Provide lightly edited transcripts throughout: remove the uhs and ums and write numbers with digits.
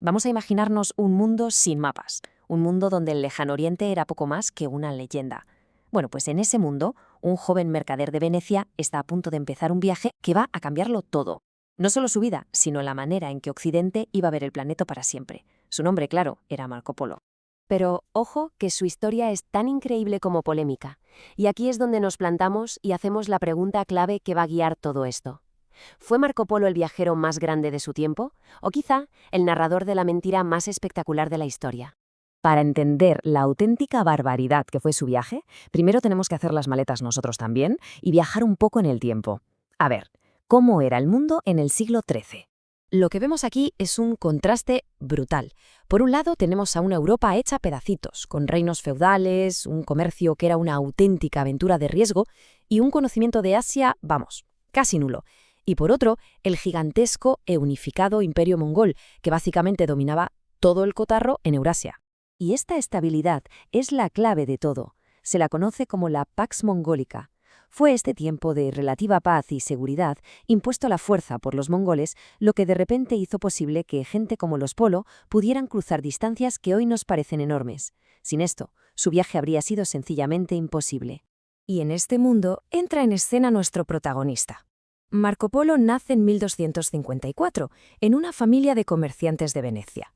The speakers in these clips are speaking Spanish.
Vamos a imaginarnos un mundo sin mapas, un mundo donde el lejano oriente era poco más que una leyenda. Bueno, pues en ese mundo, un joven mercader de Venecia está a punto de empezar un viaje que va a cambiarlo todo. No solo su vida, sino la manera en que Occidente iba a ver el planeta para siempre. Su nombre, claro, era Marco Polo. Pero ojo que su historia es tan increíble como polémica. Y aquí es donde nos plantamos y hacemos la pregunta clave que va a guiar todo esto. ¿Fue Marco Polo el viajero más grande de su tiempo? ¿O quizá el narrador de la mentira más espectacular de la historia? Para entender la auténtica barbaridad que fue su viaje, primero tenemos que hacer las maletas nosotros también y viajar un poco en el tiempo. A ver, ¿cómo era el mundo en el siglo XIII? Lo que vemos aquí es un contraste brutal. Por un lado tenemos a una Europa hecha a pedacitos, con reinos feudales, un comercio que era una auténtica aventura de riesgo y un conocimiento de Asia, vamos, casi nulo. Y por otro, el gigantesco e unificado imperio mongol, que básicamente dominaba todo el cotarro en Eurasia. Y esta estabilidad es la clave de todo. Se la conoce como la Pax Mongólica. Fue este tiempo de relativa paz y seguridad, impuesto a la fuerza por los mongoles, lo que de repente hizo posible que gente como los Polo pudieran cruzar distancias que hoy nos parecen enormes. Sin esto, su viaje habría sido sencillamente imposible. Y en este mundo entra en escena nuestro protagonista. Marco Polo nace en 1254, en una familia de comerciantes de Venecia.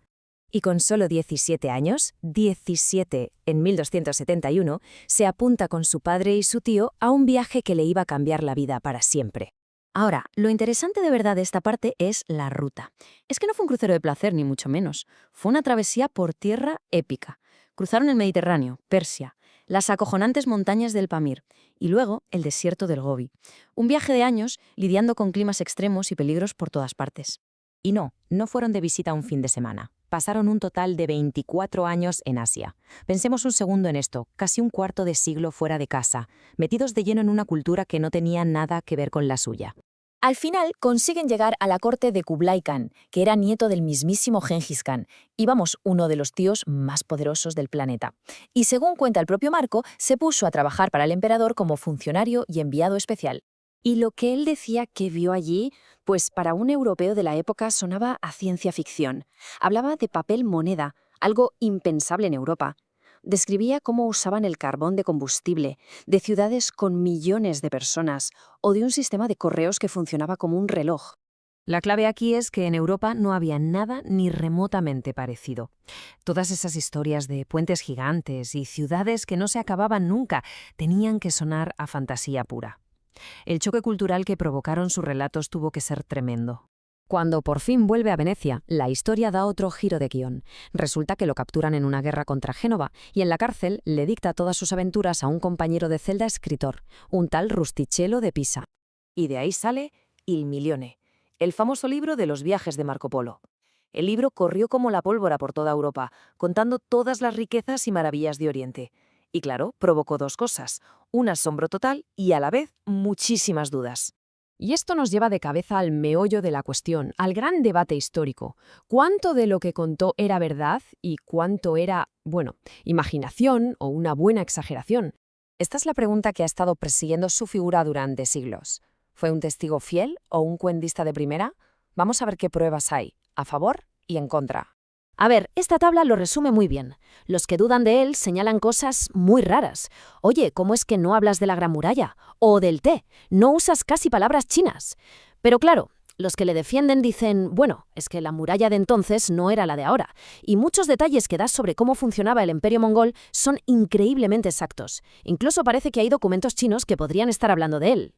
Y con solo 17 años, 17 en 1271, se apunta con su padre y su tío a un viaje que le iba a cambiar la vida para siempre. Ahora, lo interesante de verdad de esta parte es la ruta. Es que no fue un crucero de placer, ni mucho menos. Fue una travesía por tierra épica. Cruzaron el Mediterráneo, Persia, las acojonantes montañas del Pamir y luego el desierto del Gobi. Un viaje de años lidiando con climas extremos y peligros por todas partes. Y no fueron de visita un fin de semana. Pasaron un total de 24 años en Asia. Pensemos un segundo en esto, casi un cuarto de siglo fuera de casa, metidos de lleno en una cultura que no tenía nada que ver con la suya. Al final consiguen llegar a la corte de Kublai Khan, que era nieto del mismísimo Gengis Khan, y vamos, uno de los tíos más poderosos del planeta. Y según cuenta el propio Marco, se puso a trabajar para el emperador como funcionario y enviado especial. Y lo que él decía que vio allí, pues para un europeo de la época sonaba a ciencia ficción. Hablaba de papel moneda, algo impensable en Europa. Describía cómo usaban el carbón de combustible, de ciudades con millones de personas o de un sistema de correos que funcionaba como un reloj. La clave aquí es que en Europa no había nada ni remotamente parecido. Todas esas historias de puentes gigantes y ciudades que no se acababan nunca tenían que sonar a fantasía pura. El choque cultural que provocaron sus relatos tuvo que ser tremendo. Cuando por fin vuelve a Venecia, la historia da otro giro de guión. Resulta que lo capturan en una guerra contra Génova y en la cárcel le dicta todas sus aventuras a un compañero de celda escritor, un tal Rustichello de Pisa. Y de ahí sale Il Milione, el famoso libro de los viajes de Marco Polo. El libro corrió como la pólvora por toda Europa, contando todas las riquezas y maravillas de Oriente. Y claro, provocó dos cosas, un asombro total y a la vez muchísimas dudas. Y esto nos lleva de cabeza al meollo de la cuestión, al gran debate histórico. ¿Cuánto de lo que contó era verdad y cuánto era, bueno, imaginación o una buena exageración? Esta es la pregunta que ha estado persiguiendo su figura durante siglos. ¿Fue un testigo fiel o un cuentista de primera? Vamos a ver qué pruebas hay, a favor y en contra. A ver, esta tabla lo resume muy bien. Los que dudan de él señalan cosas muy raras. Oye, ¿cómo es que no hablas de la Gran Muralla? O del té. No usas casi palabras chinas. Pero claro, los que le defienden dicen, bueno, es que la muralla de entonces no era la de ahora. Y muchos detalles que das sobre cómo funcionaba el imperio mongol son increíblemente exactos. Incluso parece que hay documentos chinos que podrían estar hablando de él.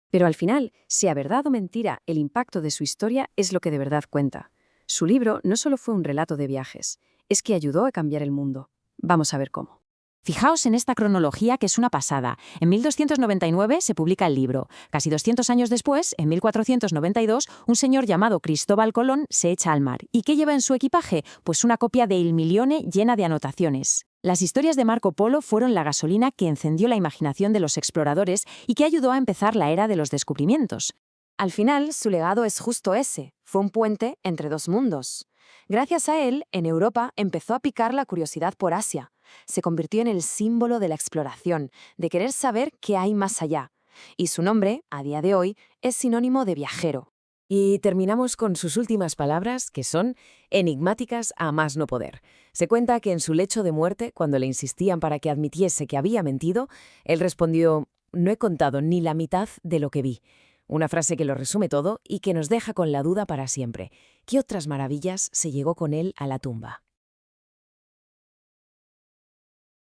Pero al final, sea verdad o mentira, el impacto de su historia es lo que de verdad cuenta. Su libro no solo fue un relato de viajes, es que ayudó a cambiar el mundo. Vamos a ver cómo. Fijaos en esta cronología que es una pasada. En 1299 se publica el libro. Casi 200 años después, en 1492, un señor llamado Cristóbal Colón se echa al mar. ¿Y qué lleva en su equipaje? Pues una copia de Il Milione llena de anotaciones. Las historias de Marco Polo fueron la gasolina que encendió la imaginación de los exploradores y que ayudó a empezar la era de los descubrimientos. Al final, su legado es justo ese, fue un puente entre dos mundos. Gracias a él, en Europa empezó a picar la curiosidad por Asia. Se convirtió en el símbolo de la exploración, de querer saber qué hay más allá. Y su nombre, a día de hoy, es sinónimo de viajero. Y terminamos con sus últimas palabras, que son enigmáticas a más no poder. Se cuenta que en su lecho de muerte, cuando le insistían para que admitiese que había mentido, él respondió: «No he contado ni la mitad de lo que vi». Una frase que lo resume todo y que nos deja con la duda para siempre. ¿Qué otras maravillas se llegó con él a la tumba?